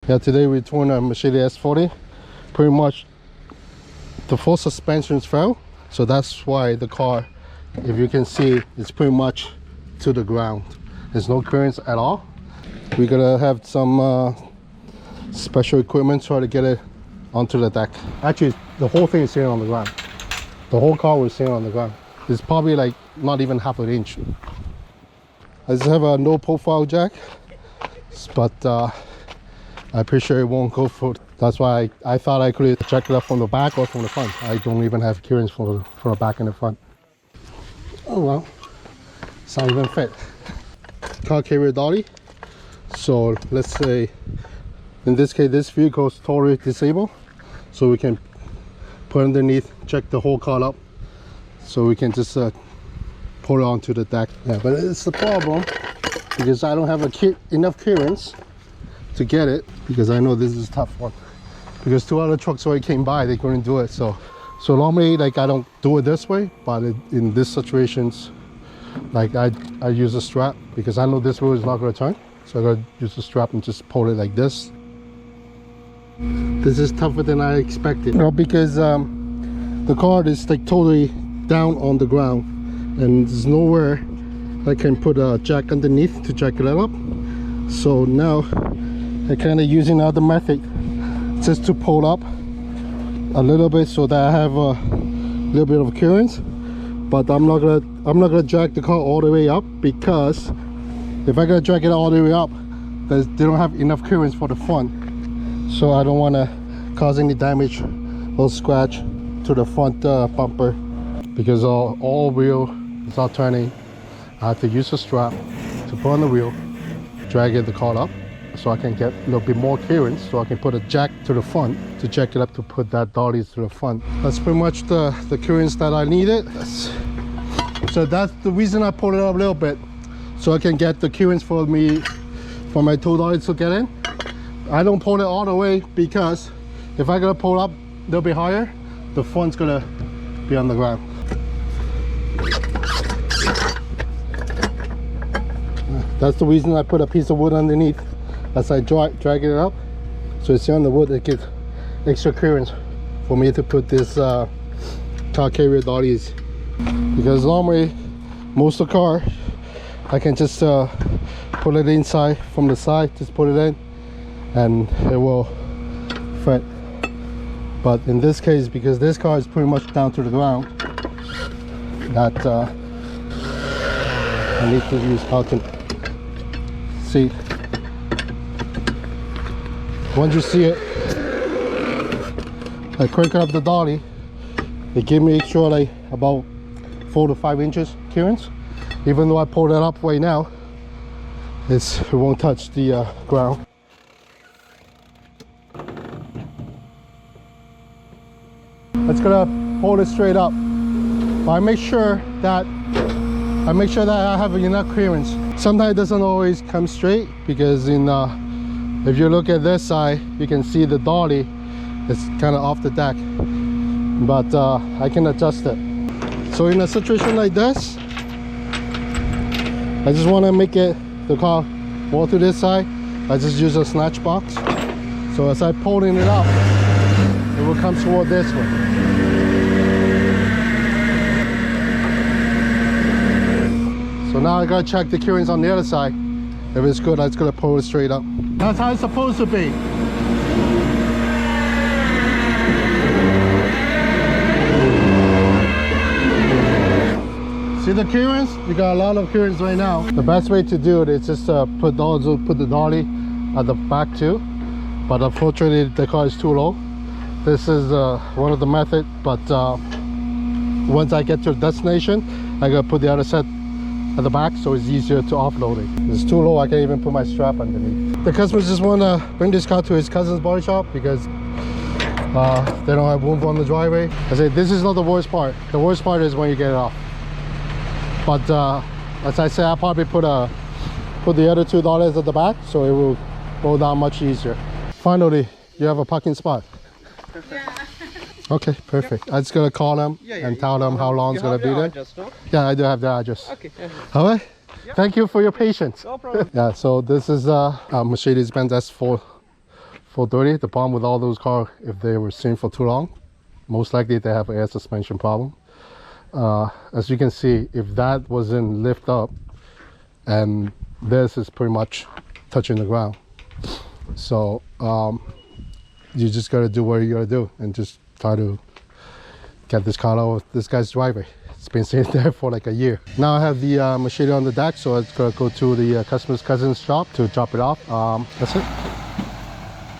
Yeah, today we towing a Mercedes S40. Pretty much the full suspensions fell, so that's why the car, if you can see, it's pretty much to the ground. There's no clearance at all. We're gonna have some special equipment try to get it onto the deck. Actually, the whole thing is sitting on the ground. The whole car was sitting on the ground. It's probably like not even half an inch. I just have a no profile jack, but I'm pretty sure it won't go for it. That's why I thought I could jack it up from the back or from the front. I don't even have clearance for the back and the front. Oh well, it's not even fit. Car carrier dolly. So let's say in this case this vehicle is totally disabled, so we can put underneath, check the whole car up, so we can just pull it onto the deck. Yeah, but it's the problem because I don't have enough clearance to get it, because I know this is a tough one, because 2 other trucks already came by, they couldn't do it. So normally, like, I don't do it this way, but in these situations, like I use a strap, because I know this wheel is not going to turn, so I gotta use the strap and just pull it like this. This is tougher than I expected, you know, because the car is like totally down on the ground, and there's nowhere I can put a jack underneath to jack it up. So now I kind of using another method just to pull up a little bit so that I have a little bit of clearance. But I'm not gonna drag the car all the way up, because if I gotta drag it all the way up, they don't have enough clearance for the front. So I don't want to cause any damage or scratch to the front bumper, because all wheel is not turning. I have to use a strap to put on the wheel, drag the car up, so I can get a little bit more clearance, so I can put a jack to the front to jack it up to put that dollies to the front. That's pretty much the clearance that I needed. So that's the reason I pulled it up a little bit, so I can get the clearance for my two dollies to get in. I don't pull it all the way, because if I gotta pull up a little bit higher, the front's gonna be on the ground. That's the reason I put a piece of wood underneath as I drag it up, so it's on the wood. It gives extra clearance for me to put this car carrier dollies, because normally most of the car I can just put it inside from the side, just put it in and it will fit. But in this case, because this car is pretty much down to the ground, that I need to use cotton. See, once you see it, I crank up the dolly, it gave me extra like about 4 to 5 inches clearance. Even though I pulled it up right now, it won't touch the ground. It's gonna hold it straight up, but I make sure that I have enough clearance. Sometimes it doesn't always come straight, because if you look at this side, you can see the dolly is kind of off the deck, but I can adjust it. So in a situation like this, I just want to make the car more to this side. I just use a snatch box, so as I pulling it up, it will come toward this way. So now I gotta check the clearance on the other side. If it's good, I'm just gonna pull it straight up. That's how it's supposed to be. See the clearance? You got a lot of clearance right now. The best way to do it is just put the dolly at the back too. But unfortunately, the car is too low. This is one of the methods, but once I get to the destination, I gotta put the other set at the back, so it's easier to offload it. It's too low, I can't even put my strap underneath. The customer just want to bring this car to his cousin's body shop, because they don't have room on the driveway. I say this is not the worst part. The worst part is when you get it off. But as I said, I'll probably put the other $2 at the back, so it will go down much easier. Finally, you have a parking spot. Yeah. Okay, perfect. I'm just gonna call them and tell them how long it's gonna be there. Address, no? Yeah, I do have the address. Okay. All right. Thank you for your patience. No problem. Yeah, so this is a Mercedes-Benz S40 430. The problem with all those cars, if they were sitting for too long, most likely they have an air suspension problem. As you can see, if that wasn't lift up, and this is pretty much touching the ground, so you just got to do what you got to do and just try to get this car out of this guy's driveway. It's been sitting there for like a year. Now I have the machete on the deck, so it's gonna go to the customer's cousin's shop to drop it off. That's it.